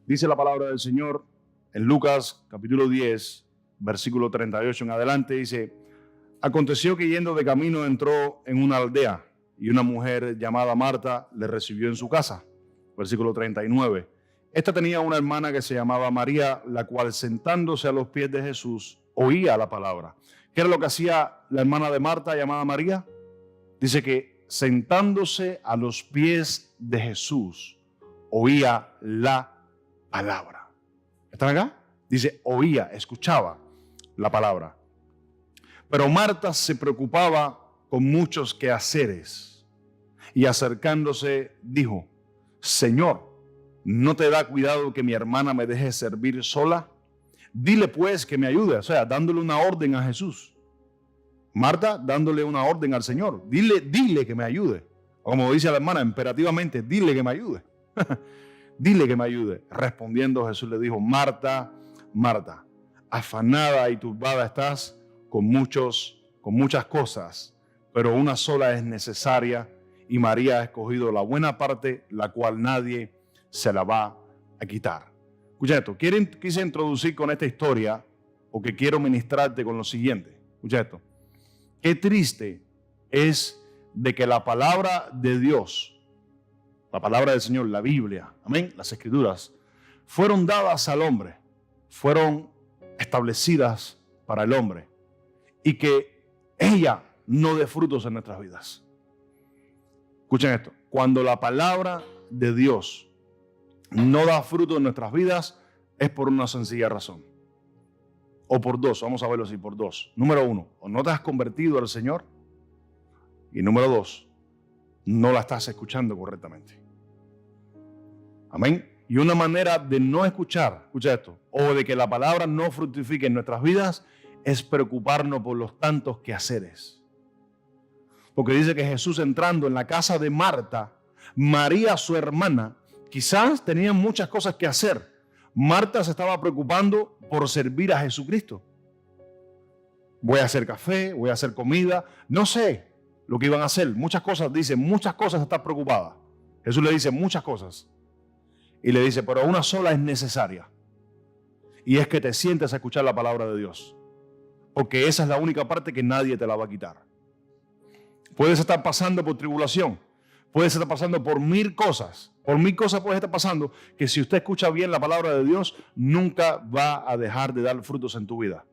Dice la palabra del Señor en Lucas capítulo 10, versículo 38 en adelante, dice: aconteció que yendo de camino entró en una aldea y una mujer llamada Marta le recibió en su casa. Versículo 39. Esta tenía una hermana que se llamaba María, la cual sentándose a los pies de Jesús oía la palabra. ¿Qué era lo que hacía la hermana de Marta llamada María? Dice que sentándose a los pies de Jesús oía la palabra. ¿Están acá? Dice oía, escuchaba la palabra. Pero Marta se preocupaba con muchos quehaceres y acercándose dijo: Señor, ¿no te da cuidado que mi hermana me deje servir sola? Dile pues que me ayude. O sea, dándole una orden a Jesús. Marta dándole una orden al Señor. Dile que me ayude. O como dice la hermana, imperativamente, dile que me ayude. Dile que me ayude. Respondiendo Jesús le dijo: Marta, Marta, afanada y turbada estás con muchas cosas, pero una sola es necesaria, y María ha escogido la buena parte, la cual nadie se la va a quitar. Escucha esto, quise introducir con esta historia, o que quiero ministrarte con lo siguiente. Escucha esto. Qué triste es de que la palabra de Dios, la palabra del Señor, la Biblia, amén, las Escrituras, fueron dadas al hombre, fueron establecidas para el hombre, y que ella no dé frutos en nuestras vidas. Escuchen esto, cuando la palabra de Dios no da fruto en nuestras vidas, es por una sencilla razón. O por dos, vamos a verlo así, por dos. Número uno, o no te has convertido al Señor. Y número dos, no la estás escuchando correctamente. Amén. Y una manera de no escuchar, escucha esto, o de que la palabra no fructifique en nuestras vidas, es preocuparnos por los tantos quehaceres. Porque dice que Jesús, entrando en la casa de Marta, María, su hermana, quizás tenían muchas cosas que hacer. Marta se estaba preocupando por servir a Jesucristo. Voy a hacer café, voy a hacer comida, no sé lo que iban a hacer. Muchas cosas, dice, muchas cosas está preocupada. Jesús le dice muchas cosas. Y le dice, pero una sola es necesaria. Y es que te sientes a escuchar la palabra de Dios. Porque esa es la única parte que nadie te la va a quitar. Puedes estar pasando por tribulación. Puedes estar pasando por mil cosas. Por mil cosas puedes estar pasando que si usted escucha bien la palabra de Dios, nunca va a dejar de dar frutos en tu vida.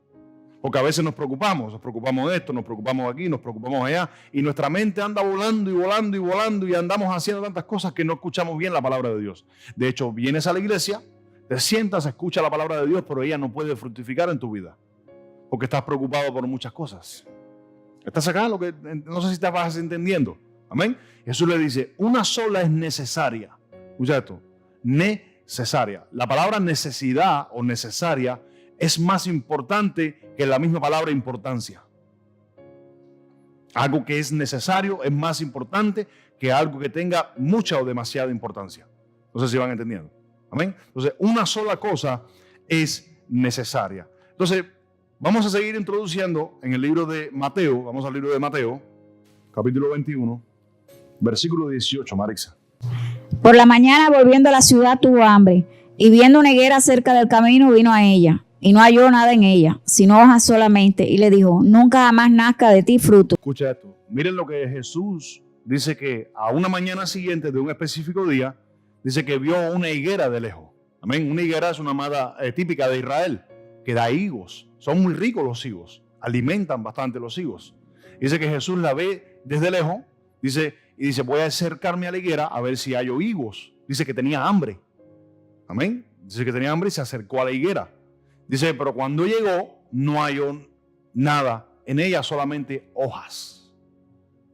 Porque a veces nos preocupamos de esto, nos preocupamos aquí, nos preocupamos allá, y nuestra mente anda volando y volando y volando y andamos haciendo tantas cosas que no escuchamos bien la palabra de Dios. De hecho, vienes a la iglesia, te sientas, escucha la palabra de Dios, pero ella no puede fructificar en tu vida. Porque estás preocupado por muchas cosas. ¿Estás acá? No sé si te vas entendiendo. Amén. Jesús le dice, una sola es necesaria. Escucha esto, necesaria. La palabra necesidad o necesaria es más importante que la misma palabra importancia. Algo que es necesario es más importante que algo que tenga mucha o demasiada importancia. No sé si van entendiendo. Amén. Entonces, una sola cosa es necesaria. Entonces, vamos a seguir introduciendo en el libro de Mateo. Vamos al libro de Mateo, capítulo 21, versículo 18, Marisa. Por la mañana, volviendo a la ciudad, tuvo hambre, y viendo una higuera cerca del camino, vino a ella, y no halló nada en ella, sino hojas solamente, y le dijo, nunca jamás nazca de ti fruto. Escucha esto, miren lo que Jesús dice, que a una mañana siguiente de un específico día, dice que vio una higuera de lejos. Amén. Una higuera es una mata típica de Israel, que da higos. Son muy ricos los higos, alimentan bastante los higos. Dice que Jesús la ve desde lejos, dice, voy a acercarme a la higuera a ver si hallo higos. Dice que tenía hambre. Amén. Dice que tenía hambre y se acercó a la higuera. Dice, pero cuando llegó, no halló nada en ella, solamente hojas.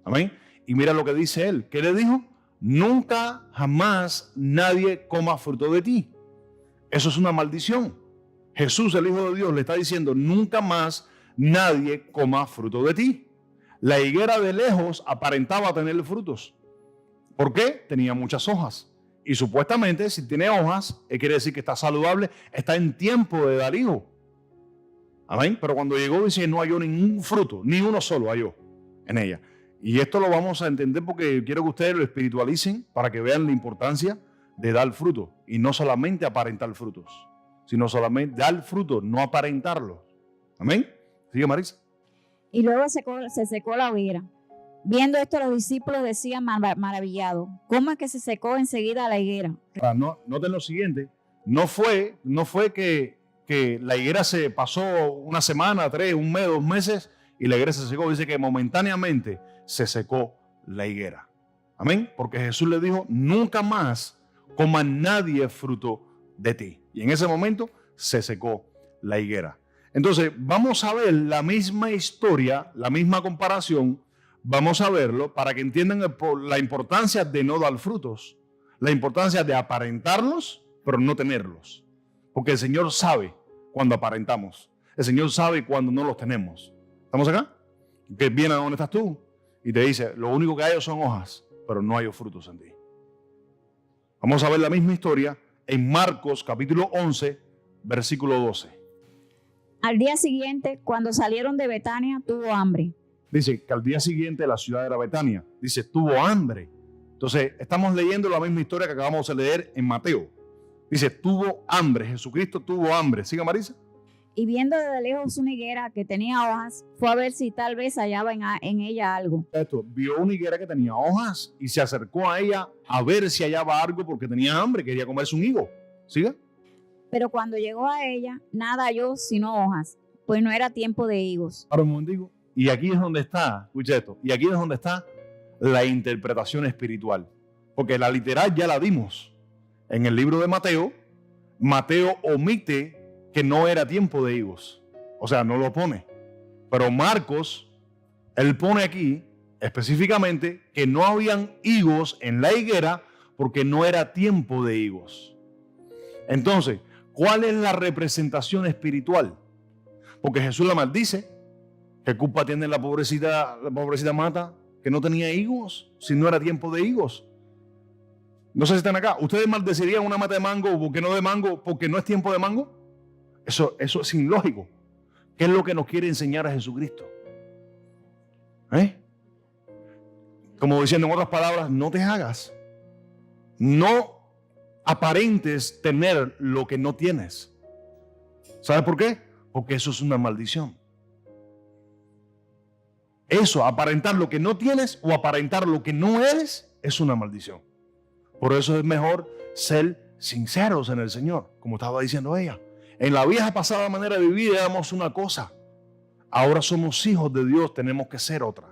Amén. Y mira lo que dice él. ¿Qué le dijo? Nunca, jamás nadie coma fruto de ti. Eso es una maldición. Jesús, el Hijo de Dios, le está diciendo, nunca más nadie coma fruto de ti. La higuera de lejos aparentaba tener frutos. ¿Por qué? Tenía muchas hojas. Y supuestamente, si tiene hojas, quiere decir que está saludable, está en tiempo de dar hijo. Amén. Pero cuando llegó, dice, no halló ningún fruto, ni uno solo halló en ella. Y esto lo vamos a entender porque quiero que ustedes lo espiritualicen para que vean la importancia de dar fruto. Y no solamente aparentar frutos, sino solamente dar fruto, no aparentarlos. Amén. Sigue, Marisa. Y luego se secó la hoguera. Viendo esto, los discípulos decían maravillados: ¿cómo es que se secó enseguida la higuera? Noten lo siguiente, no fue que la higuera se pasó una semana, 3, un mes, 2 meses y la higuera se secó. Dice que momentáneamente se secó la higuera. Amén. Porque Jesús le dijo: nunca más coma nadie fruto de ti. Y en ese momento se secó la higuera. Entonces vamos a ver la misma historia, la misma comparación. Vamos a verlo para que entiendan la importancia de no dar frutos, la importancia de aparentarlos, pero no tenerlos. Porque el Señor sabe cuando aparentamos. El Señor sabe cuando no los tenemos. ¿Estamos acá? Que viene a donde estás tú y te dice: lo único que hay son hojas, pero no hay frutos en ti. Vamos a ver la misma historia en Marcos capítulo 11, versículo 12. Al día siguiente, cuando salieron de Betania, tuvo hambre. Dice que al día siguiente la ciudad era Betania. Dice, tuvo hambre. Entonces, estamos leyendo la misma historia que acabamos de leer en Mateo. Dice, tuvo hambre. Jesucristo tuvo hambre. Siga, Marisa. Y viendo desde lejos una higuera que tenía hojas, fue a ver si tal vez hallaba en ella algo. Vio una higuera que tenía hojas y se acercó a ella a ver si hallaba algo porque tenía hambre, quería comerse un higo. ¿Siga? Pero cuando llegó a ella, nada halló sino hojas, pues no era tiempo de higos. Ahora un momentico. Y aquí es donde está, escucha esto, y aquí es donde está la interpretación espiritual. Porque la literal ya la dimos. En el libro de Mateo, Mateo omite que no era tiempo de higos. O sea, no lo pone. Pero Marcos, él pone aquí específicamente que no habían higos en la higuera porque no era tiempo de higos. Entonces, ¿cuál es la representación espiritual? Porque Jesús la maldice. ¿Qué culpa tiene la pobrecita Marta que no tenía higos si no era tiempo de higos? No sé si están acá. ¿Ustedes maldecirían una mata de mango porque no de mango porque no es tiempo de mango? Eso es ilógico. ¿Qué es lo que nos quiere enseñar a Jesucristo? Como diciendo en otras palabras, no te hagas. No aparentes tener lo que no tienes. ¿Sabes por qué? Porque eso es una maldición. Eso, aparentar lo que no tienes o aparentar lo que no eres, es una maldición. Por eso es mejor ser sinceros en el Señor, como estaba diciendo ella. En la vieja pasada manera de vivir éramos una cosa. Ahora somos hijos de Dios, tenemos que ser otra.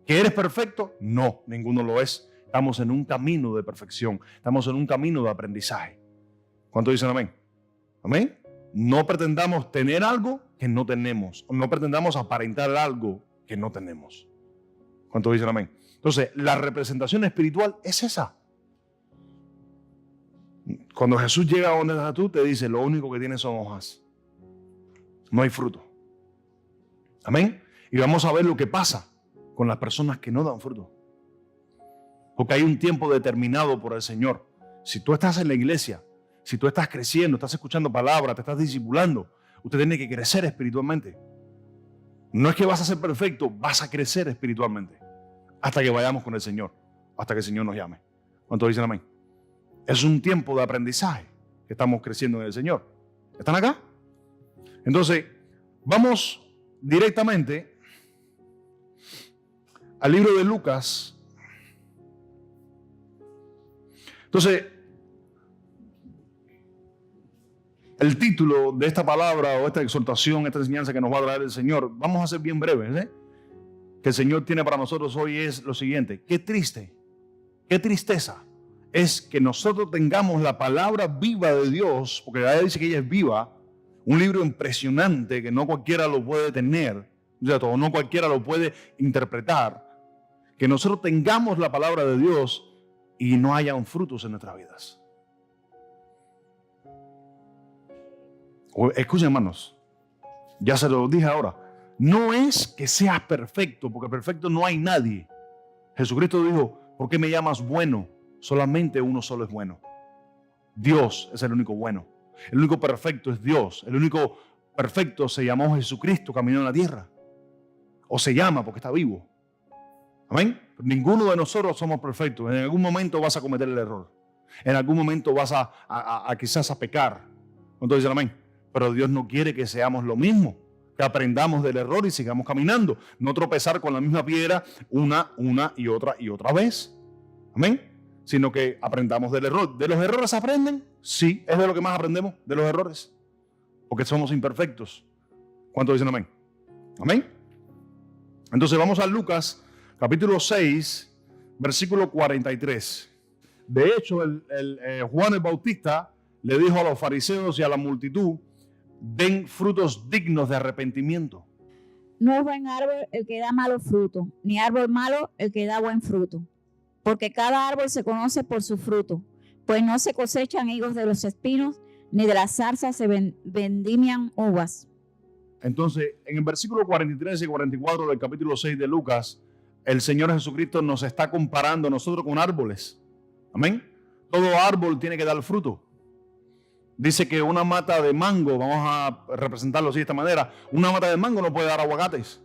¿Que eres perfecto? No, ninguno lo es. Estamos en un camino de perfección. Estamos en un camino de aprendizaje. ¿Cuántos dicen amén? ¿Amén? No pretendamos tener algo que no tenemos. No pretendamos aparentar algo que no tenemos. ¿Cuántos dicen amén? Entonces, la representación espiritual es esa. Cuando Jesús llega a donde estás tú, te dice, lo único que tienes son hojas. No hay fruto. Amén. Y vamos a ver lo que pasa con las personas que no dan fruto. Porque hay un tiempo determinado por el Señor. Si tú estás en la iglesia, si tú estás creciendo, estás escuchando palabras, te estás discipulando, usted tiene que crecer espiritualmente. No es que vas a ser perfecto, vas a crecer espiritualmente. Hasta que vayamos con el Señor, hasta que el Señor nos llame. ¿Cuántos dicen amén? Es un tiempo de aprendizaje que estamos creciendo en el Señor. ¿Están acá? Entonces, vamos directamente al libro de Lucas. Entonces, el título de esta palabra o esta exhortación, esta enseñanza que nos va a traer el Señor, vamos a ser bien breves, que el Señor tiene para nosotros hoy es lo siguiente. Qué triste, qué tristeza es que nosotros tengamos la palabra viva de Dios, porque la Biblia dice que ella es viva, un libro impresionante que no cualquiera lo puede tener, o no cualquiera lo puede interpretar, que nosotros tengamos la palabra de Dios y no hayan frutos en nuestras vidas. Escuchen, hermanos, ya se lo dije ahora, no es que seas perfecto, porque perfecto no hay nadie. Jesucristo dijo, ¿por qué me llamas bueno? Solamente uno solo es bueno. Dios es el único bueno. El único perfecto es Dios. El único perfecto se llamó Jesucristo, caminó en la tierra. O se llama porque está vivo. Amén. Ninguno de nosotros somos perfectos. En algún momento vas a cometer el error. En algún momento vas a quizás a pecar. ¿Cuántos dicen amén? Pero Dios no quiere que seamos lo mismo, que aprendamos del error y sigamos caminando. No tropezar con la misma piedra una y otra vez. Amén. Sino que aprendamos del error. ¿De los errores aprenden? Sí, es de lo que más aprendemos, de los errores. Porque somos imperfectos. ¿Cuántos dicen amén? Amén. Entonces vamos a Lucas, capítulo 6, versículo 43. De hecho, Juan el Bautista le dijo a los fariseos y a la multitud: den frutos dignos de arrepentimiento. No es buen árbol el que da malos frutos, ni árbol malo el que da buen fruto. Porque cada árbol se conoce por su fruto, pues no se cosechan higos de los espinos, ni de las zarzas se vendimian uvas. Entonces, en el versículo 43 y 44 del capítulo 6 de Lucas, el Señor Jesucristo nos está comparando a nosotros con árboles. Amén. Todo árbol tiene que dar fruto. Dice que una mata de mango, vamos a representarlo así de esta manera, una mata de mango no puede dar aguacates.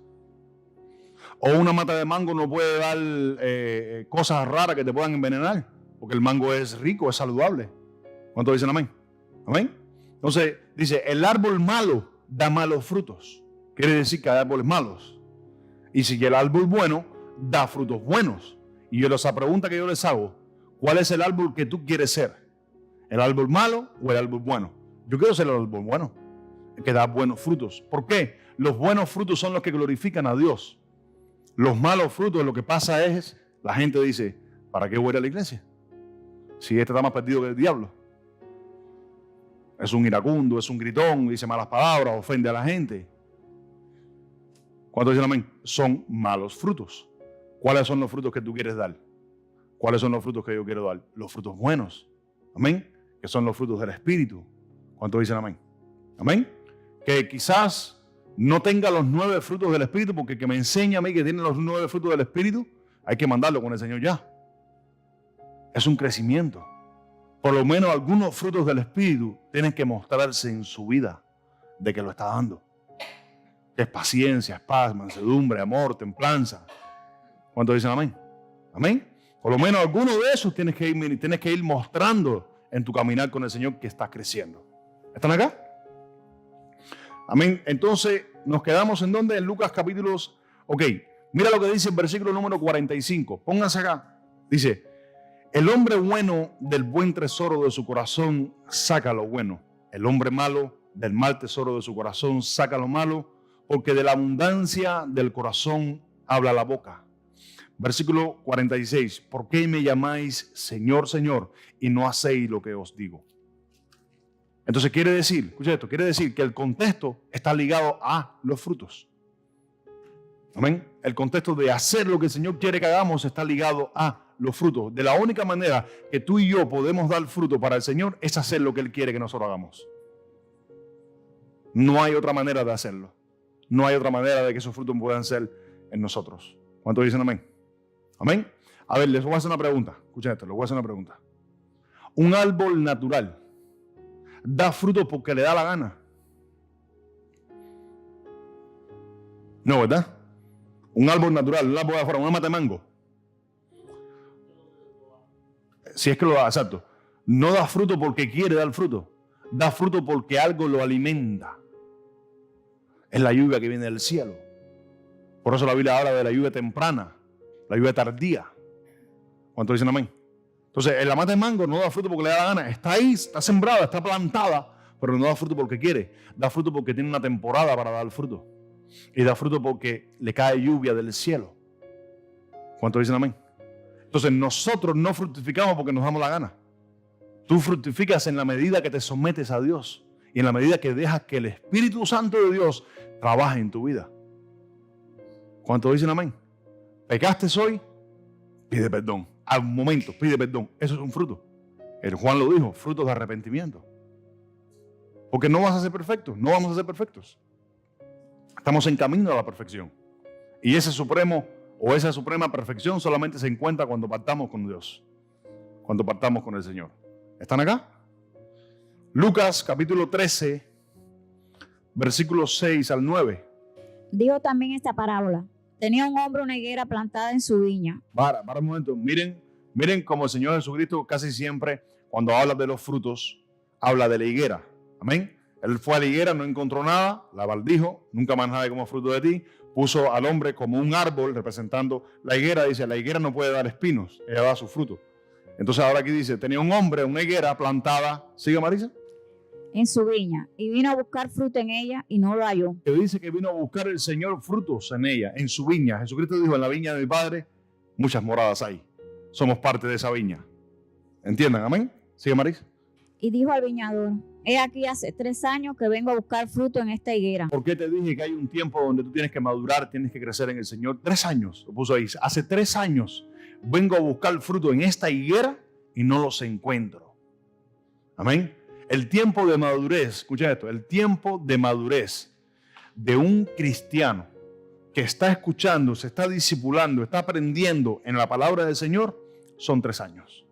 O una mata de mango no puede dar cosas raras que te puedan envenenar, porque el mango es rico, es saludable. ¿Cuántos dicen amén? Amén. Entonces dice, el árbol malo da malos frutos. Quiere decir que hay árboles malos. Y si el árbol bueno da frutos buenos. Y yo esa pregunta que yo les hago, ¿cuál es el árbol que tú quieres ser? ¿El árbol malo o el árbol bueno? Yo quiero ser el árbol bueno, el que da buenos frutos. ¿Por qué? Los buenos frutos son los que glorifican a Dios. Los malos frutos, lo que pasa es, la gente dice, ¿para qué voy a ir a la iglesia? Si este está más perdido que el diablo. Es un iracundo, es un gritón, dice malas palabras, ofende a la gente. ¿Cuántos dicen amén? Son malos frutos. ¿Cuáles son los frutos que tú quieres dar? ¿Cuáles son los frutos que yo quiero dar? Los frutos buenos. Amén. Que son los frutos del Espíritu. ¿Cuántos dicen amén? Amén. Que quizás no tenga los 9 frutos del Espíritu, porque el que me enseña a mí que tiene los 9 frutos del Espíritu, hay que mandarlo con el Señor ya. Es un crecimiento. Por lo menos algunos frutos del Espíritu tienen que mostrarse en su vida de que lo está dando. Que es paciencia, es paz, mansedumbre, amor, templanza. ¿Cuántos dicen amén? Amén. Por lo menos algunos de esos tienes que ir mostrando en tu caminar con el Señor que estás creciendo. ¿Están acá? Amén. Entonces nos quedamos en donde, en Lucas capítulos. Ok, mira lo que dice el versículo número 45. Pónganse acá. Dice: el hombre bueno del buen tesoro de su corazón saca lo bueno. El hombre malo del mal tesoro de su corazón saca lo malo, porque de la abundancia del corazón habla la boca. Versículo 46. ¿Por qué me llamáis Señor, Señor, y no hacéis lo que os digo? Entonces quiere decir, escucha esto, quiere decir que el contexto está ligado a los frutos. Amén. El contexto de hacer lo que el Señor quiere que hagamos está ligado a los frutos. De la única manera que tú y yo podemos dar fruto para el Señor es hacer lo que Él quiere que nosotros hagamos. No hay otra manera de hacerlo. No hay otra manera de que esos frutos puedan ser en nosotros. ¿Cuántos dicen amén? Amén. A ver, les voy a hacer una pregunta. Escuchen esto, les voy a hacer una pregunta. Un árbol natural da fruto porque le da la gana. No, ¿verdad? Un árbol natural, un árbol de afuera, una mata de mango. Si es que lo da, exacto. No da fruto porque quiere dar fruto. Da fruto porque algo lo alimenta. Es la lluvia que viene del cielo. Por eso la Biblia habla de la lluvia temprana, la lluvia tardía. ¿Cuántos dicen amén? Entonces, la mata de mango no da fruto porque le da la gana. Está ahí, está sembrada, está plantada, pero no da fruto porque quiere. Da fruto porque tiene una temporada para dar fruto. Y da fruto porque le cae lluvia del cielo. ¿Cuántos dicen amén? Entonces, nosotros no fructificamos porque nos damos la gana. Tú fructificas en la medida que te sometes a Dios y en la medida que dejas que el Espíritu Santo de Dios trabaje en tu vida. ¿Cuántos dicen amén? ¿Pecaste hoy? Pide perdón. Al momento, pide perdón. Eso es un fruto. El Juan lo dijo, frutos de arrepentimiento. Porque no vas a ser perfecto, no vamos a ser perfectos. Estamos en camino a la perfección. Y ese supremo o esa suprema perfección solamente se encuentra cuando partamos con Dios. Cuando partamos con el Señor. ¿Están acá? Lucas capítulo 13, versículos 6 al 9. Dijo también esta parábola. Tenía un hombre una higuera plantada en su viña. Para un momento. Miren cómo el Señor Jesucristo casi siempre cuando habla de los frutos, habla de la higuera. Amén. Él fue a la higuera, no encontró nada, la maldijo, nunca más nadie como fruto de ti. Puso al hombre como un árbol representando la higuera. Dice, la higuera no puede dar espinos, ella da su fruto. Entonces ahora aquí dice, tenía un hombre, una higuera plantada. ¿Sigue, Marisa? En su viña, y vino a buscar fruto en ella y no lo halló. Que dice que vino a buscar el Señor frutos en ella, en su viña. Jesucristo dijo, en la viña de mi Padre muchas moradas hay. Somos parte de esa viña. ¿Entiendan? Amén. ¿Sigue, Marisa? Y dijo al viñador, he aquí hace 3 años que vengo a buscar fruto en esta higuera. ¿Por qué te dije que hay un tiempo donde tú tienes que madurar, tienes que crecer en el Señor? 3 años, lo puso ahí. Hace 3 años vengo a buscar fruto en esta higuera y no los encuentro. Amén. El tiempo de madurez, escucha esto, el tiempo de madurez de un cristiano que está escuchando, se está discipulando, está aprendiendo en la palabra del Señor, son 3 años.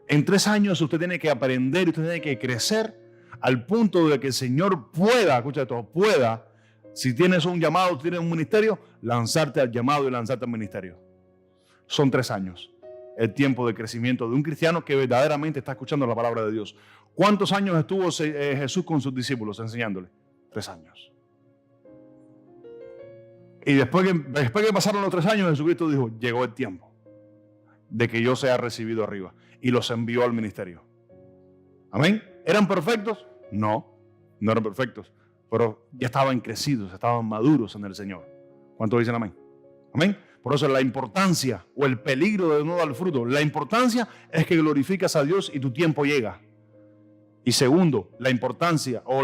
En 3 años usted tiene que aprender, usted tiene que crecer al punto de que el Señor pueda, escucha esto, pueda, si tienes un llamado, tienes un ministerio, lanzarte al llamado y lanzarte al ministerio. Son 3 años. El tiempo de crecimiento de un cristiano que verdaderamente está escuchando la palabra de Dios. ¿Cuántos años estuvo Jesús con sus discípulos enseñándole? 3 años. Y después que pasaron los 3 años, Jesucristo dijo, llegó el tiempo de que yo sea recibido arriba. Y los envió al ministerio. ¿Amén? ¿Eran perfectos? No, no eran perfectos. Pero ya estaban crecidos, estaban maduros en el Señor. ¿Cuántos dicen amén? Amén. Por eso la importancia o el peligro de no dar fruto. La importancia es que glorificas a Dios y tu tiempo llega. Y segundo, la importancia o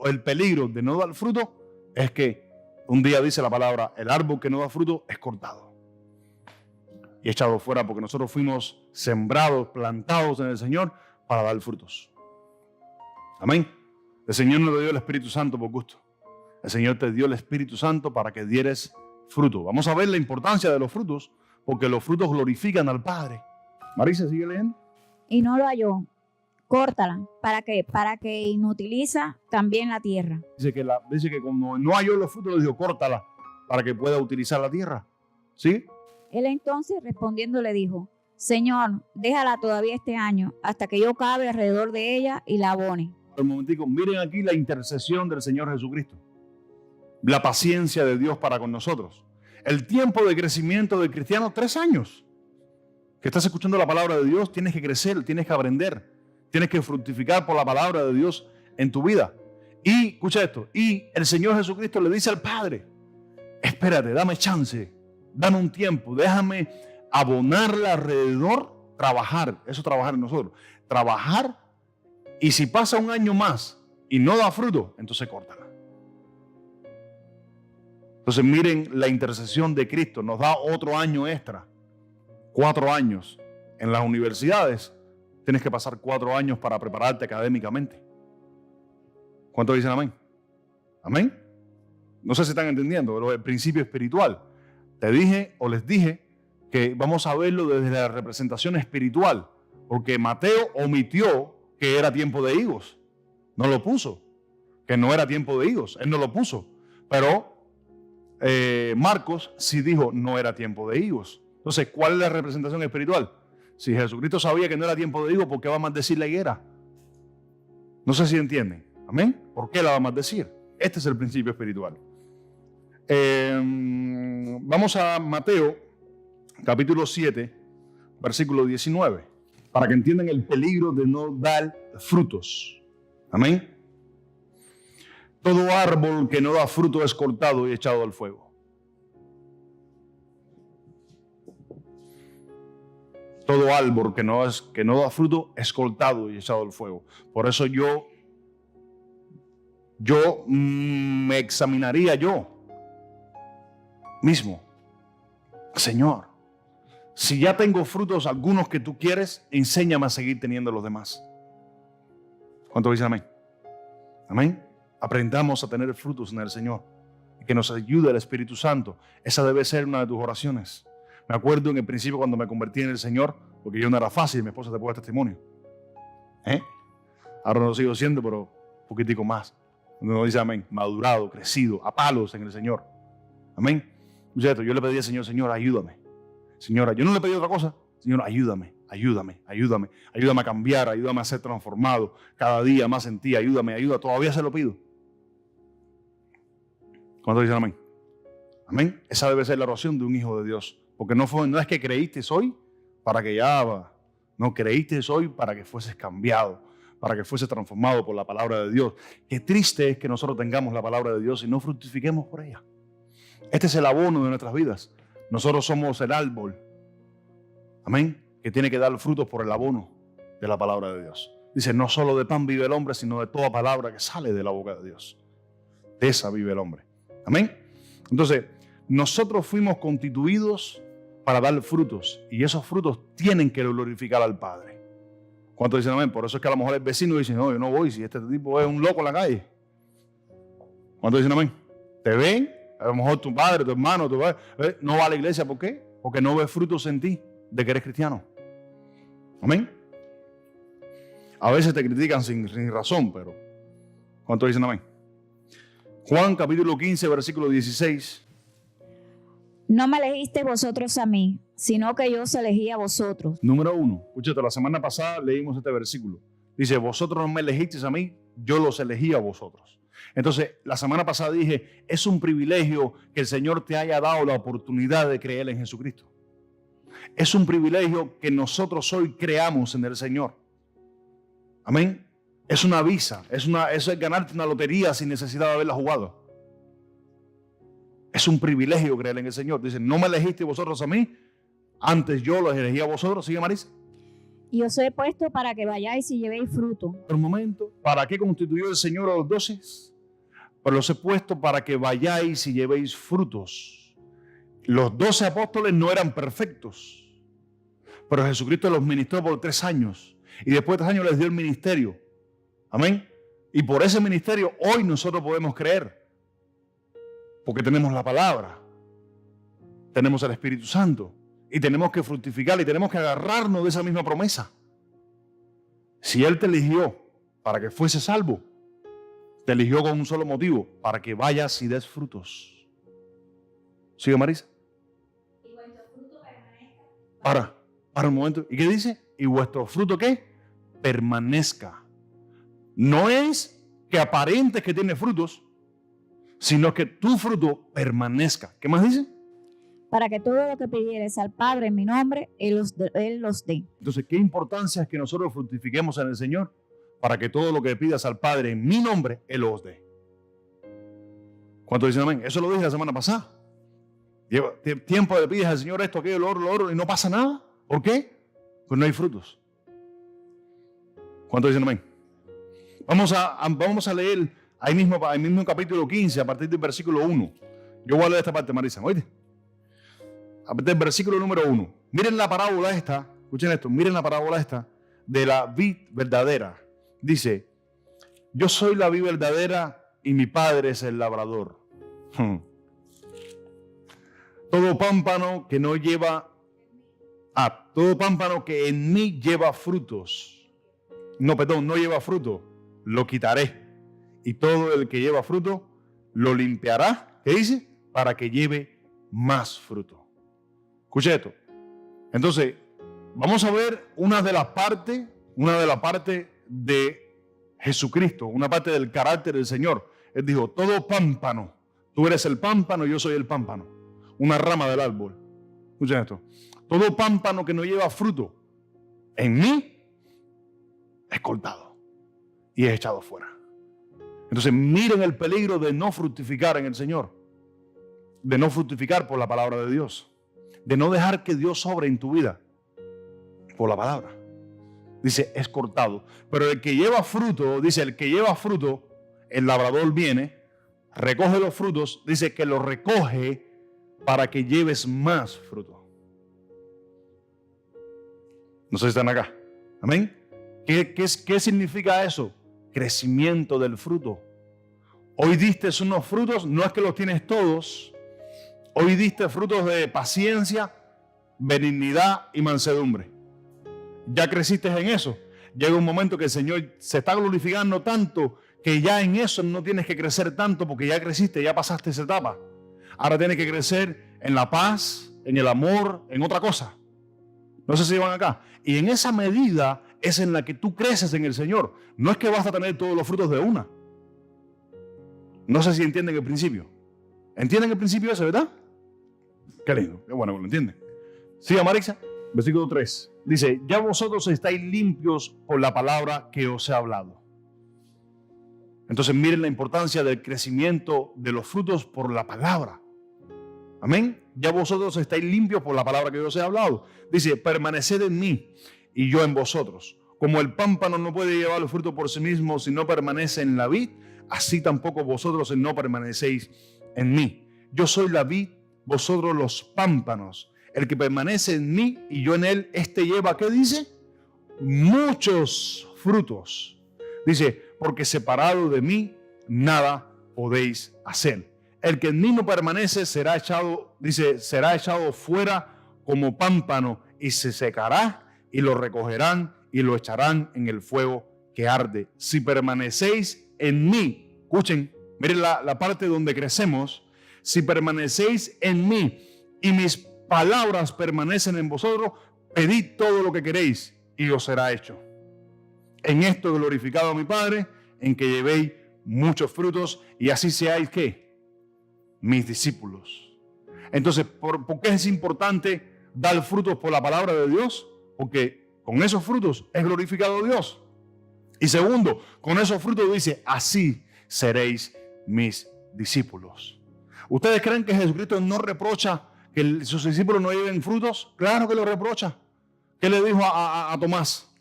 el peligro de no dar fruto es que un día dice la palabra, el árbol que no da fruto es cortado y echado fuera, porque nosotros fuimos sembrados, plantados en el Señor para dar frutos. Amén. El Señor no te dio el Espíritu Santo por gusto. El Señor te dio el Espíritu Santo para que dieres fruto. Vamos a ver la importancia de los frutos, porque los frutos glorifican al Padre. Marisa, ¿sigue leyendo? Y no lo halló. Córtala. ¿Para qué? Para que inutiliza también la tierra. Dice que como no halló los frutos, le dijo, córtala para que pueda utilizar la tierra. ¿Sí? Él entonces respondiendo le dijo, Señor, déjala todavía este año, hasta que yo cabe alrededor de ella y la abone. Un momentico, miren aquí la intercesión del Señor Jesucristo. La paciencia de Dios para con nosotros. El tiempo de crecimiento del cristiano, 3 años. Que estás escuchando la palabra de Dios, tienes que crecer, tienes que aprender, tienes que fructificar por la palabra de Dios en tu vida. Y, escucha esto, y el Señor Jesucristo le dice al Padre, espérate, dame chance, dame un tiempo, déjame abonarla alrededor, trabajar, eso es trabajar en nosotros, trabajar, y si pasa un año más y no da fruto, entonces córtala. Entonces miren la intercesión de Cristo, nos da otro año extra, 4 años. En las universidades tienes que pasar 4 años para prepararte académicamente. ¿Cuántos dicen amén? ¿Amén? No sé si están entendiendo, pero el principio espiritual. Te dije o les dije que vamos a verlo desde la representación espiritual, porque Mateo omitió que era tiempo de higos. No lo puso. Que no era tiempo de higos. Él no lo puso. Pero Marcos sí dijo no era tiempo de higos. Entonces, ¿cuál es la representación espiritual? Si Jesucristo sabía que no era tiempo de higos, ¿por qué va a maldecir la higuera? No sé si entienden. ¿Amén? ¿Por qué la va a maldecir? Este es el principio espiritual. Vamos a Mateo, capítulo 7, versículo 19, para que entiendan el peligro de no dar frutos. Amén. Todo árbol que no da fruto es cortado y echado al fuego. Todo árbol que no da fruto es cortado y echado al fuego. Por eso yo me examinaría yo mismo. Señor, si ya tengo frutos algunos que tú quieres, enséñame a seguir teniendo los demás. ¿Cuánto dicen amén? Amén. Aprendamos a tener frutos en el Señor. Que nos ayude el Espíritu Santo. Esa debe ser una de tus oraciones. Me acuerdo en el principio cuando me convertí en el Señor, porque yo no era fácil, mi esposa te puede dar testimonio. Ahora no lo sigo siendo, pero un poquitico más. Cuando uno dice amén, madurado, crecido, a palos en el Señor. Amén. Yo le pedí al Señor, Señor, ayúdame. Señora, yo no le pedí otra cosa. Señor, ayúdame. ayúdame a cambiar, ayúdame a ser transformado cada día más en ti, ayuda, todavía se lo pido. ¿Cuántos dicen amén? Amén. Esa debe ser la oración de un hijo de Dios, porque no es que creíste hoy para que no creíste hoy para que fueses cambiado, para que fuese transformado por la palabra de Dios. Qué triste es que nosotros tengamos la palabra de Dios y no fructifiquemos por ella. Este es el abono de nuestras vidas. Nosotros somos el árbol, amén, que tiene que dar frutos por el abono de la palabra de Dios. Dice, no solo de pan vive el hombre, sino de toda palabra que sale de la boca de Dios. De esa vive el hombre. Amén. Entonces, nosotros fuimos constituidos para dar frutos y esos frutos tienen que glorificar al Padre. ¿Cuántos dicen amén? Por eso es que a lo mejor el vecino dice, no, yo no voy si este tipo es un loco en la calle. ¿Cuántos dicen amén? Te ven, a lo mejor tu padre, tu hermano, no va a la iglesia. ¿Por qué? Porque no ve frutos en ti de que eres cristiano. Amén. A veces te critican sin razón, pero ¿cuántos dicen amén? Juan capítulo 15, versículo 16. No me elegisteis vosotros a mí, sino que yo os elegí a vosotros. Número 1. Escúchate, la semana pasada leímos este versículo. Dice, vosotros no me elegisteis a mí, yo los elegí a vosotros. Entonces, la semana pasada dije, es un privilegio que el Señor te haya dado la oportunidad de creer en Jesucristo. Es un privilegio que nosotros hoy creamos en el Señor. Amén. Es una visa, eso es ganarte una lotería sin necesidad de haberla jugado. Es un privilegio creer en el Señor. Dice, no me elegiste vosotros a mí, antes yo los elegí a vosotros. ¿Sigue, Marisa? Y os he puesto para que vayáis y llevéis fruto. Un momento, ¿para qué constituyó el Señor a los 12? Pero los he puesto para que vayáis y llevéis frutos. Los 12 apóstoles no eran perfectos, pero Jesucristo los ministró por 3 años y después de 3 años les dio el ministerio. Amén. Y por ese ministerio hoy nosotros podemos creer. Porque tenemos la palabra. Tenemos el Espíritu Santo. Y tenemos que fructificar y tenemos que agarrarnos de esa misma promesa. Si Él te eligió para que fuese salvo, te eligió con un solo motivo, para que vayas y des frutos. ¿Sigue, Marisa? Y vuestro fruto permanezca. Para un momento. ¿Y qué dice? ¿Y vuestro fruto qué? Permanezca. No es que aparentes que tiene frutos, sino que tu fruto permanezca. ¿Qué más dice? Para que todo lo que pidieres al Padre en mi nombre, Él los dé. Entonces, ¿qué importancia es que nosotros fructifiquemos en el Señor? Para que todo lo que pidas al Padre en mi nombre, Él los dé. ¿Cuántos dicen amén? Eso lo dije la semana pasada. Lleva tiempo le pides al Señor esto, aquello, lo otro, y no pasa nada. ¿Por qué? Pues no hay frutos. ¿Cuántos dicen amén? Vamos a leer ahí mismo capítulo 15, a partir del versículo 1. Yo voy a leer esta parte, Marisa, ¿oíste? A partir del versículo número 1. Miren la parábola esta, escuchen esto, miren la parábola esta de la vid verdadera. Dice, yo soy la vid verdadera y mi Padre es el labrador. Todo pámpano que no lleva, todo pámpano que en mí lleva frutos, no lleva fruto, lo quitaré. Y todo el que lleva fruto, lo limpiará, ¿qué dice? Para que lleve más fruto. Escuche esto. Entonces, vamos a ver una de las partes de Jesucristo, una parte del carácter del Señor. Él dijo, todo pámpano, tú eres el pámpano, yo soy el pámpano, una rama del árbol. Escuchen esto. Todo pámpano que no lleva fruto en mí es cortado y es echado fuera. Entonces miren el peligro de no fructificar en el Señor, de no fructificar por la palabra de Dios, de no dejar que Dios sobre en tu vida por la palabra. Dice, es cortado. Pero el que lleva fruto, dice, el que lleva fruto, el labrador viene, recoge los frutos, dice que los recoge para que lleves más fruto. No sé si están acá. Amén. ¿Qué significa eso? Crecimiento del fruto. Hoy diste unos frutos, no es que los tienes todos. Hoy diste frutos de paciencia, benignidad y mansedumbre. Ya creciste en eso. Llega un momento que el Señor se está glorificando tanto que ya en eso no tienes que crecer tanto porque ya creciste, ya pasaste esa etapa. Ahora tienes que crecer en la paz, en el amor, en otra cosa. No sé si van acá. Y en esa medida es en la que tú creces en el Señor. No es que vas a tener todos los frutos de una. No sé si entienden el principio. ¿Entienden el principio ese, verdad? Qué lindo, qué bueno que lo entienden. Siga, Marisa. Versículo 3. Dice, ya vosotros estáis limpios por la palabra que os he hablado. Entonces miren la importancia del crecimiento de los frutos por la palabra. Amén. Ya vosotros estáis limpios por la palabra que yo os he hablado. Dice, permaneced en mí y yo en vosotros. Como el pámpano no puede llevar el fruto por sí mismo si no permanece en la vid, así tampoco vosotros si no permanecéis en mí. Yo soy la vid, vosotros los pámpanos. El que permanece en mí y yo en él, este lleva, ¿qué dice? Muchos frutos. Dice, porque separado de mí, nada podéis hacer. El que en mí no permanece será echado, dice, será echado fuera como pámpano y se secará y lo recogerán y lo echarán en el fuego que arde. Si permanecéis en mí, escuchen, miren la parte donde crecemos. Si permanecéis en mí y mis palabras permanecen en vosotros, pedid todo lo que queréis y os será hecho. En esto he glorificado a mi Padre, en que llevéis muchos frutos y así seáis, ¿qué? Mis discípulos. Entonces, ¿por qué es importante dar frutos por la palabra de Dios? Porque con esos frutos es glorificado Dios. Y segundo, con esos frutos dice, así seréis mis discípulos. ¿Ustedes creen que Jesucristo no reprocha que sus discípulos no lleven frutos? Claro que lo reprocha. ¿Qué le dijo a Tomás?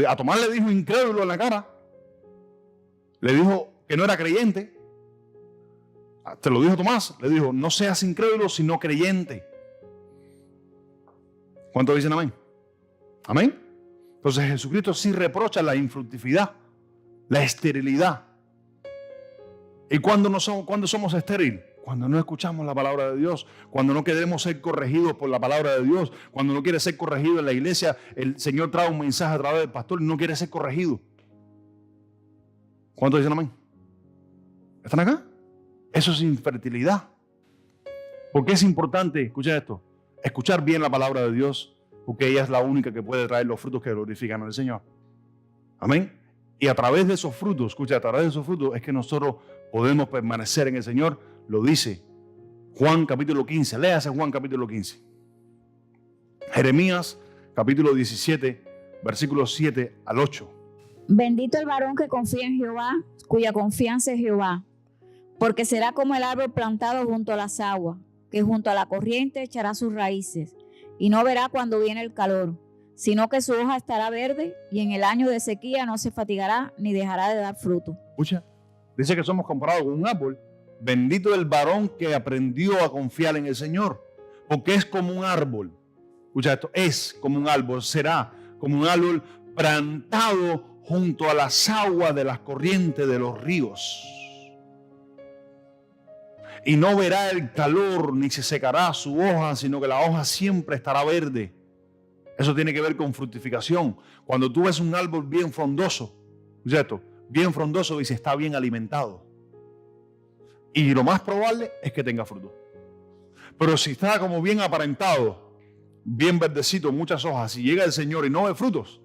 A Tomás le dijo incrédulo en la cara. Le dijo que no era creyente. Te lo dijo Tomás. Le dijo, no seas incrédulo, sino creyente. ¿Cuántos dicen amén? Amén. Entonces Jesucristo sí reprocha la infructividad, la esterilidad. ¿Y cuándo somos estériles? Cuando no escuchamos la palabra de Dios, cuando no queremos ser corregidos por la palabra de Dios, cuando no quiere ser corregido en la iglesia, el Señor trae un mensaje a través del pastor y no quiere ser corregido. ¿Cuántos dicen amén? ¿Están acá? Eso es infertilidad. ¿Por qué es importante, escucha esto, escuchar bien la palabra de Dios? Porque ella es la única que puede traer los frutos que glorifican al Señor. Amén. Y a través de esos frutos, escucha, a través de esos frutos es que nosotros podemos permanecer en el Señor. Lo dice Juan capítulo 15. Léase Juan capítulo 15. Jeremías capítulo 17, versículos 7 al 8. Bendito el varón que confía en Jehová, cuya confianza es Jehová, porque será como el árbol plantado junto a las aguas, que junto a la corriente echará sus raíces, y no verá cuando viene el calor, sino que su hoja estará verde, y en el año de sequía no se fatigará ni dejará de dar fruto. Escucha, dice que somos comparados con un árbol. Bendito el varón que aprendió a confiar en el Señor, porque es como un árbol. Escucha esto, es como un árbol, será como un árbol plantado junto a las aguas de las corrientes de los ríos. Y no verá el calor ni se secará su hoja, sino que la hoja siempre estará verde. Eso tiene que ver con fructificación. Cuando tú ves un árbol bien frondoso, ¿cierto? Bien frondoso, dice, está bien alimentado. Y lo más probable es que tenga fruto. Pero si está como bien aparentado, bien verdecito, muchas hojas, si llega el Señor y no ve frutos,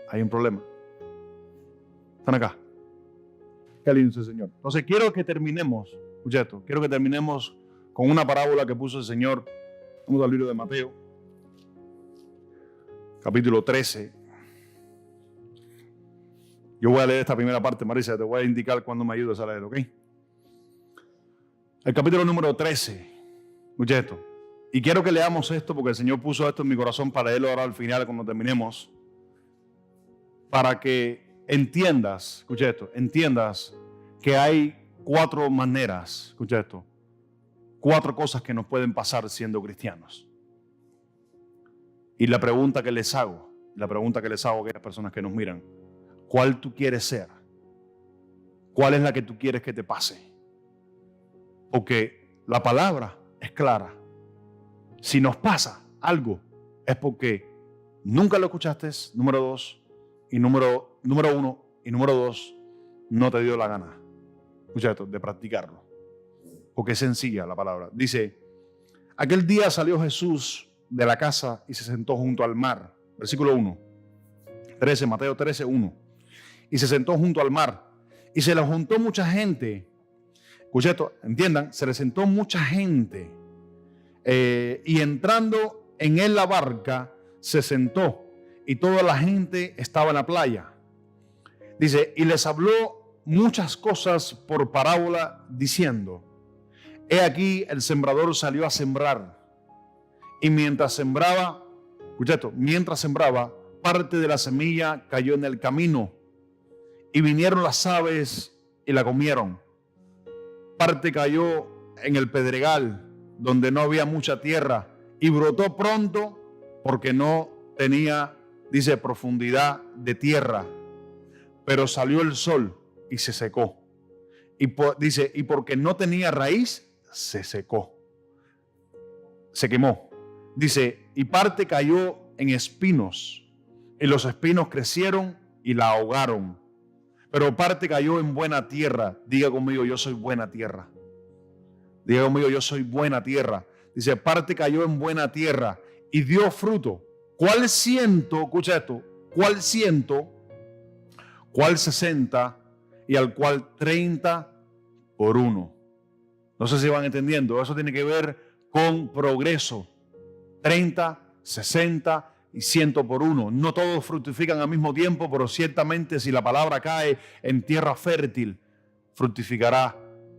hay un problema. Están acá. Qué lindo es el Señor. Entonces quiero que terminemos, escucha esto, quiero que terminemos con una parábola que puso el Señor. Vamos al libro de Mateo, capítulo 13. Yo voy a leer esta primera parte, Marisa, te voy a indicar cuando me ayudes a leer, ¿ok? El capítulo número 13. Escucha esto. Y quiero que leamos esto porque el Señor puso esto en mi corazón para leerlo ahora al final cuando terminemos. Para que entiendas, escucha esto, entiendas que hay 4 maneras, escucha esto, 4 cosas que nos pueden pasar siendo cristianos. Y la pregunta que les hago a aquellas personas que nos miran, ¿cuál tú quieres ser? ¿Cuál es la que tú quieres que te pase? Porque la palabra es clara. Si nos pasa algo, es porque nunca lo escuchaste, número 2, y número 1, y número 2, no te dio la gana, escucha esto, de practicarlo. Porque es sencilla la palabra. Dice, aquel día salió Jesús de la casa y se sentó junto al mar. Versículo 1. 13, Mateo 13, 1. Y se sentó junto al mar. Y se le juntó mucha gente. Escuchen esto, entiendan, se le sentó mucha gente. Y entrando en él la barca, se sentó. Y toda la gente estaba en la playa. Dice, y les habló muchas cosas por parábola, diciendo, he aquí el sembrador salió a sembrar. Y mientras sembraba, escucha esto, mientras sembraba, parte de la semilla cayó en el camino. Y vinieron las aves y la comieron. Parte cayó en el pedregal, donde no había mucha tierra, y brotó pronto porque no tenía, dice, profundidad de tierra. Pero salió el sol y se secó. Dice, y porque no tenía raíz, se secó. Se quemó. Dice, y parte cayó en espinos, y los espinos crecieron y la ahogaron. Pero parte cayó en buena tierra. Diga conmigo, yo soy buena tierra. Diga conmigo, yo soy buena tierra. Dice, parte cayó en buena tierra y dio fruto. ¿Cuál 100? Escucha esto. ¿Cuál 100? ¿Cuál 60? Y al cual 30 por 1. No sé si van entendiendo. Eso tiene que ver con progreso. 30, 60 y 100 por 1. No todos fructifican al mismo tiempo, pero ciertamente si la palabra cae en tierra fértil, fructificará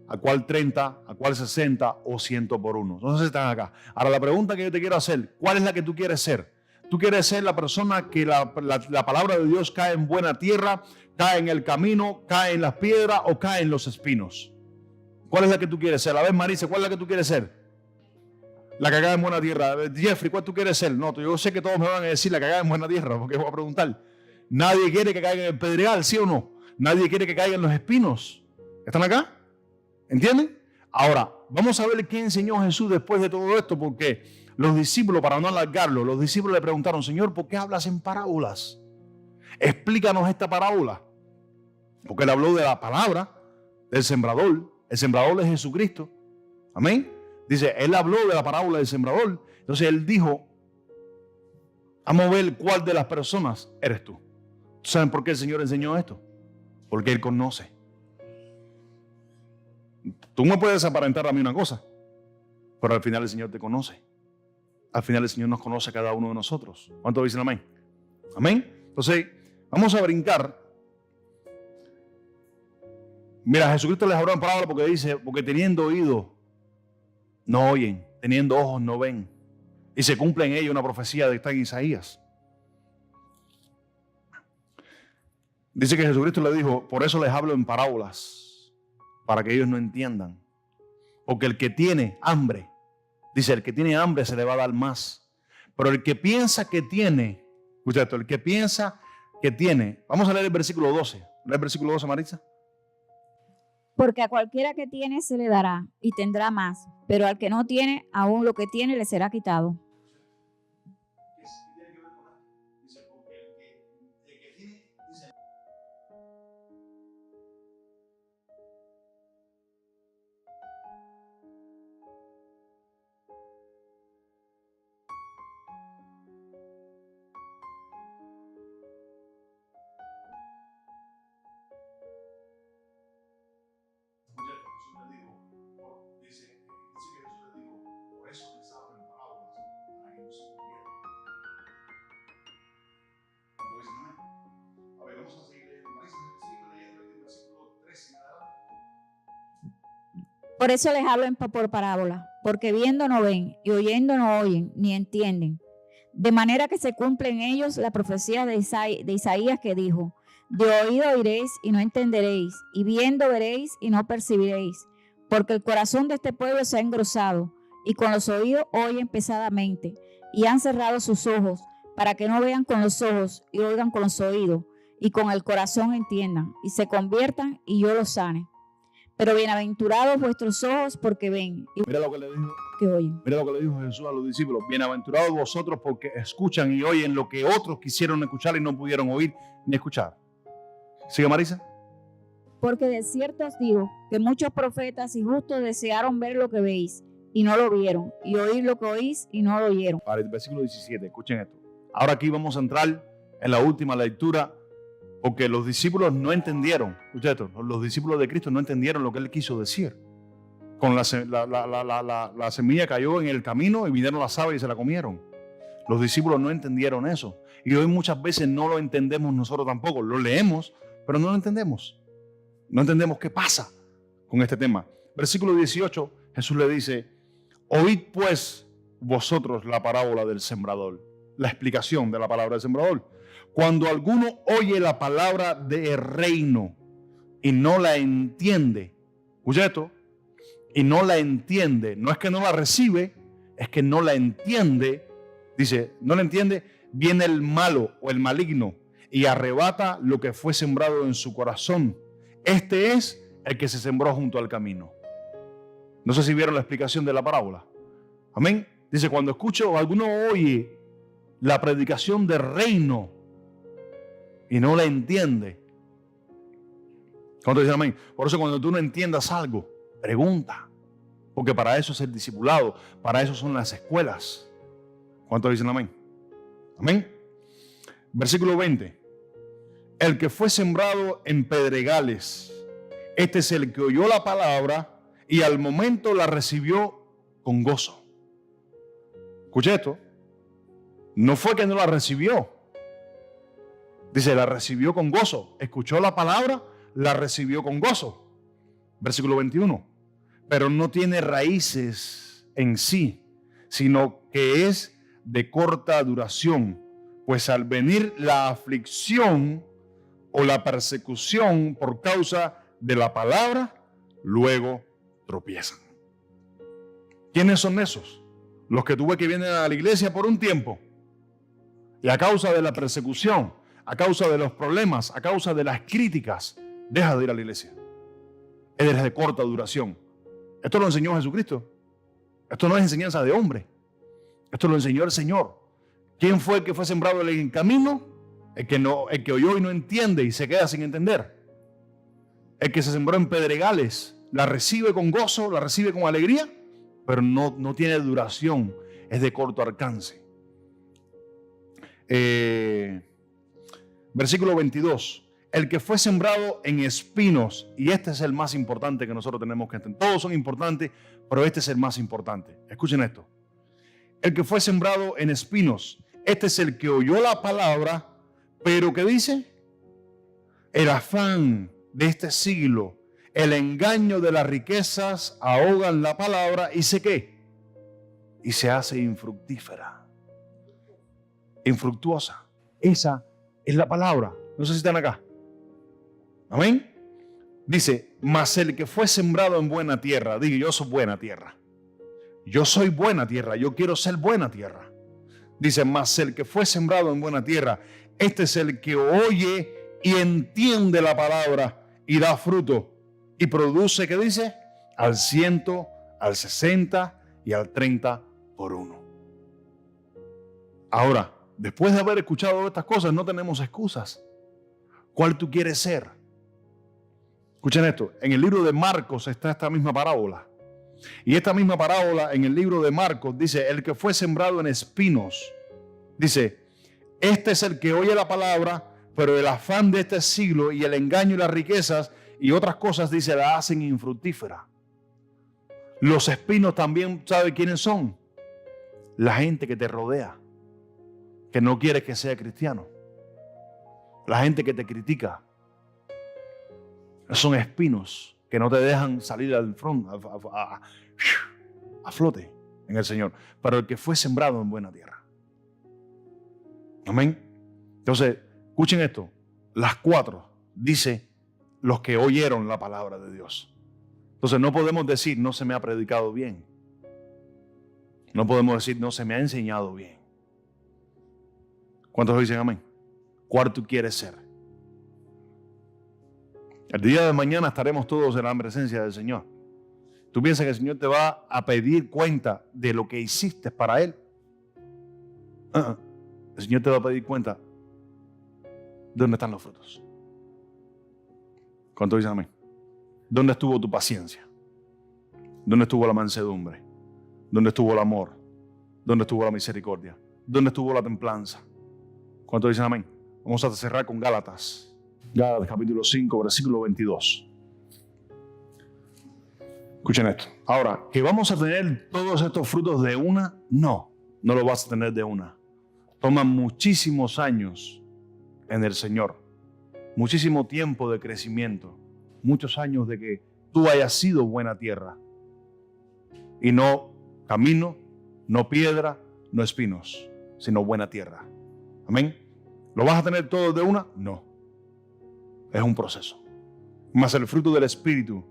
a cual 30, a cual 60 o 100 por 1. Entonces están acá. Ahora la pregunta que yo te quiero hacer, ¿cuál es la que tú quieres ser? ¿Tú quieres ser la persona que la palabra de Dios cae en buena tierra, cae en el camino, cae en las piedras o cae en los espinos? ¿Cuál es la que tú quieres ser? A ver, Marisa, ¿cuál es la que tú quieres ser? La que cae en buena tierra. Jeffrey, ¿cuál tú quieres ser? No, yo sé que todos me van a decir la que cae en buena tierra, porque voy a preguntar. Nadie quiere que caiga en el pedregal, ¿sí o no? Nadie quiere que caiga en los espinos. ¿Están acá? ¿Entienden? Ahora, vamos a ver qué enseñó Jesús después de todo esto, porque los discípulos, para no alargarlo, los discípulos le preguntaron, Señor, ¿por qué hablas en parábolas? Explícanos esta parábola. Porque él habló de la palabra del sembrador. El sembrador es Jesucristo. Amén. Dice, él habló de la parábola del sembrador. Entonces él dijo, vamos a ver cuál de las personas eres tú. ¿Saben por qué el Señor enseñó esto? Porque Él conoce. Tú no puedes aparentar a mí una cosa, pero al final el Señor te conoce. Al final el Señor nos conoce a cada uno de nosotros. ¿Cuántos dicen amén? Amén. Entonces, vamos a brincar. Mira, Jesucristo les habló en parábola porque dice, porque teniendo oído no oyen, teniendo ojos no ven. Y se cumple en ello una profecía que está en Isaías. Dice que Jesucristo le dijo, por eso les hablo en parábolas, para que ellos no entiendan. Porque el que tiene hambre, dice, el que tiene hambre se le va a dar más. Pero el que piensa que tiene, escucha esto, el que piensa que tiene, vamos a leer el versículo 12. ¿Lee el versículo 12, Maritza? Porque a cualquiera que tiene se le dará y tendrá más, pero al que no tiene, aún lo que tiene le será quitado. Por eso les hablo por parábola, porque viendo no ven, y oyendo no oyen, ni entienden. De manera que se cumple en ellos la profecía de Isaías que dijo, de oído oiréis y no entenderéis, y viendo veréis y no percibiréis, porque el corazón de este pueblo se ha engrosado, y con los oídos oyen pesadamente, y han cerrado sus ojos, para que no vean con los ojos, y oigan con los oídos, y con el corazón entiendan, y se conviertan, y yo los sane. Pero bienaventurados vuestros ojos porque ven y mira lo que le dijo, que oyen. Mira lo que le dijo Jesús a los discípulos. Bienaventurados vosotros porque escuchan y oyen lo que otros quisieron escuchar y no pudieron oír ni escuchar. ¿Sigue, Marisa? Porque de cierto os digo que muchos profetas y justos desearon ver lo que veis y no lo vieron, y oír lo que oís y no lo oyeron. Para el versículo 17, escuchen esto. Ahora aquí vamos a entrar en la última lectura, porque los discípulos no entendieron, escuchen esto, los discípulos de Cristo no entendieron lo que Él quiso decir. Con la semilla cayó en el camino y vinieron las aves y se la comieron. Los discípulos no entendieron eso. Y hoy muchas veces no lo entendemos nosotros tampoco. Lo leemos, pero no lo entendemos. No entendemos qué pasa con este tema. Versículo 18, Jesús le dice: oíd pues vosotros la parábola del sembrador. La explicación de la palabra del sembrador. Cuando alguno oye la palabra del reino y no la entiende, escucha esto, y no la entiende, no es que no la recibe, es que no la entiende. Dice, no la entiende, viene el malo o el maligno y arrebata lo que fue sembrado en su corazón. Este es el que se sembró junto al camino. No sé si vieron la explicación de la parábola. Amén. Dice, cuando escucho o alguno oye la predicación del reino y no la entiende. ¿Cuánto dicen amén? Por eso cuando tú no entiendas algo, pregunta. Porque para eso es el discipulado, para eso son las escuelas. ¿Cuántos dicen amén? Amén. Versículo 20. El que fue sembrado en pedregales, este es el que oyó la palabra y al momento la recibió con gozo. Escuche esto. No fue que no la recibió. Dice, la recibió con gozo. Escuchó la palabra, la recibió con gozo. Versículo 21. Pero no tiene raíces en sí, sino que es de corta duración, pues al venir la aflicción o la persecución por causa de la palabra, luego tropiezan. ¿Quiénes son esos? Los que tuve que vienen a la iglesia por un tiempo y a causa de la persecución, a causa de los problemas, a causa de las críticas, deja de ir a la iglesia. Es de corta duración. Esto lo enseñó Jesucristo. Esto no es enseñanza de hombre. Esto lo enseñó el Señor. ¿Quién fue el que fue sembrado en el camino? El que oyó y no entiende y se queda sin entender. El que se sembró en pedregales, la recibe con gozo, la recibe con alegría, pero no tiene duración, es de corto alcance. Versículo 22. El que fue sembrado en espinos, y este es el más importante que nosotros tenemos que entender. Todos son importantes, pero este es el más importante. Escuchen esto. El que fue sembrado en espinos, este es el que oyó la palabra, pero ¿qué dice? El afán de este siglo, el engaño de las riquezas ahogan la palabra y ¿se qué? Y se hace infructífera, infructuosa. Esa es la palabra. No sé si están acá. Amén. Dice, mas el que fue sembrado en buena tierra, digo, yo soy buena tierra. Yo soy buena tierra, yo quiero ser buena tierra. Dice, mas el que fue sembrado en buena tierra, este es el que oye y entiende la palabra y da fruto y produce, ¿qué dice? Al 100, al 60 y al 30 por uno. Ahora, después de haber escuchado estas cosas, no tenemos excusas. ¿Cuál tú quieres ser? Escuchen esto, en el libro de Marcos está esta misma parábola. Y esta misma parábola en el libro de Marcos dice, el que fue sembrado en espinos, dice, este es el que oye la palabra, pero el afán de este siglo y el engaño y las riquezas y otras cosas, dice, la hacen infructífera. Los espinos también, ¿sabe quiénes son? La gente que te rodea, que no quiere que sea cristiano. La gente que te critica. Son espinos que no te dejan salir al front, a flote en el Señor. Pero el que fue sembrado en buena tierra. Amén. Entonces, escuchen esto. Las 4 dice los que oyeron la palabra de Dios. Entonces no podemos decir no se me ha predicado bien. No podemos decir no se me ha enseñado bien. ¿Cuántos dicen amén? ¿Cuál tú quieres ser? El día de mañana estaremos todos en la presencia del Señor. ¿Tú piensas que el Señor te va a pedir cuenta de lo que hiciste para Él? El Señor te va a pedir cuenta de dónde están los frutos. ¿Cuántos dicen amén? ¿Dónde estuvo tu paciencia? ¿Dónde estuvo la mansedumbre? ¿Dónde estuvo el amor? ¿Dónde estuvo la misericordia? ¿Dónde estuvo la templanza? ¿Cuántos dicen amén? Vamos a cerrar con Gálatas. Gálatas capítulo 5, versículo 22. Escuchen esto. Ahora, ¿que vamos a tener todos estos frutos de una? No, no lo vas a tener de una. Toman muchísimos años en el Señor. Muchísimo tiempo de crecimiento. Muchos años de que tú hayas sido buena tierra. Y no camino, no piedra, no espinos, sino buena tierra. Amén. ¿Lo vas a tener todo de una? No. Es un proceso. Mas el fruto del Espíritu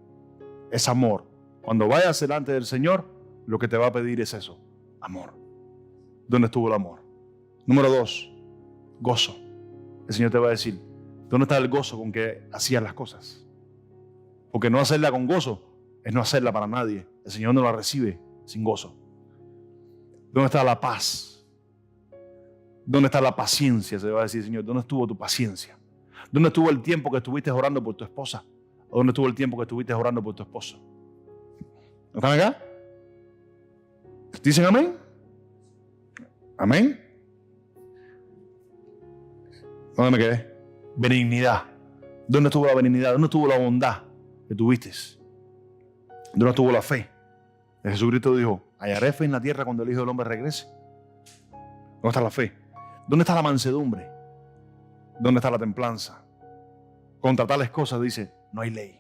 es amor. Cuando vayas delante del Señor, lo que te va a pedir es eso, amor. ¿Dónde estuvo el amor? Número 2, gozo. El Señor te va a decir, ¿dónde está el gozo con que hacías las cosas? Porque no hacerla con gozo es no hacerla para nadie. El Señor no la recibe sin gozo. ¿Dónde está la paz? ¿Dónde está la paciencia? Se va a decir, Señor, ¿dónde estuvo tu paciencia? ¿Dónde estuvo el tiempo que estuviste orando por tu esposa? ¿O dónde estuvo el tiempo que estuviste orando por tu esposo? ¿Están acá? ¿Dicen amén? ¿Amén? ¿Dónde me quedé? Benignidad. ¿Dónde estuvo la benignidad? ¿Dónde estuvo la bondad que tuviste? ¿Dónde estuvo la fe? Jesucristo dijo, hallaré fe en la tierra cuando el Hijo del Hombre regrese. ¿Dónde está la fe? ¿Dónde está la mansedumbre? ¿Dónde está la templanza? Contra tales cosas, dice, no hay ley.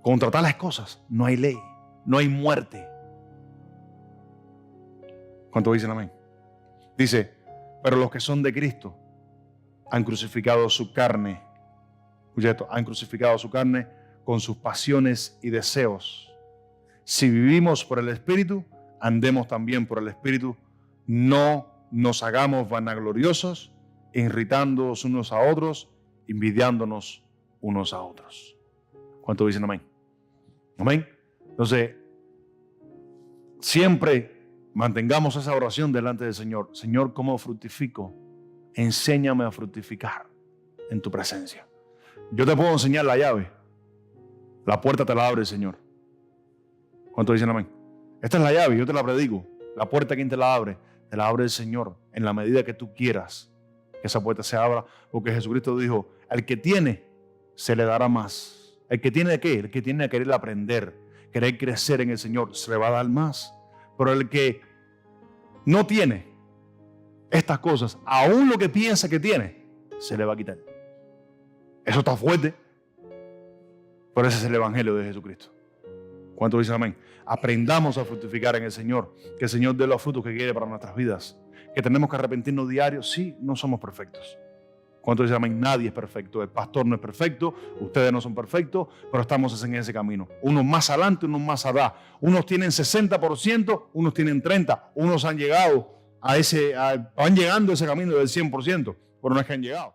Contra tales cosas no hay ley, no hay muerte. ¿Cuántos dicen amén? Dice, pero los que son de Cristo han crucificado su carne. Escucha esto, han crucificado su carne con sus pasiones y deseos. Si vivimos por el Espíritu, andemos también por el Espíritu. No nos hagamos vanagloriosos, irritándonos unos a otros, envidiándonos unos a otros. ¿Cuántos dicen amén? Amén. Entonces, siempre mantengamos esa oración delante del Señor. Señor, ¿cómo fructifico? Enséñame a fructificar en tu presencia. Yo te puedo enseñar la llave. La puerta te la abre el Señor. ¿Cuántos dicen amén? Esta es la llave, yo te la predico. La puerta, ¿quién te la abre? Te la abre el Señor en la medida que tú quieras que esa puerta se abra, porque Jesucristo dijo, al que tiene, se le dará más. ¿El que tiene qué? El que tiene a querer aprender, querer crecer en el Señor, se le va a dar más. Pero el que no tiene estas cosas, aún lo que piensa que tiene, se le va a quitar. Eso está fuerte, pero ese es el Evangelio de Jesucristo. ¿Cuántos dicen amén? Aprendamos a fructificar en el Señor, que el Señor dé los frutos que quiere para nuestras vidas, que tenemos que arrepentirnos diario. Sí, no somos perfectos. ¿Cuántos dicen amén? Nadie es perfecto. El pastor no es perfecto, ustedes no son perfectos, pero estamos en ese camino. Unos más adelante, unos más atrás. Unos tienen 60%, unos tienen 30%. Unos han llegado van llegando a ese camino del 100%, pero no es que han llegado.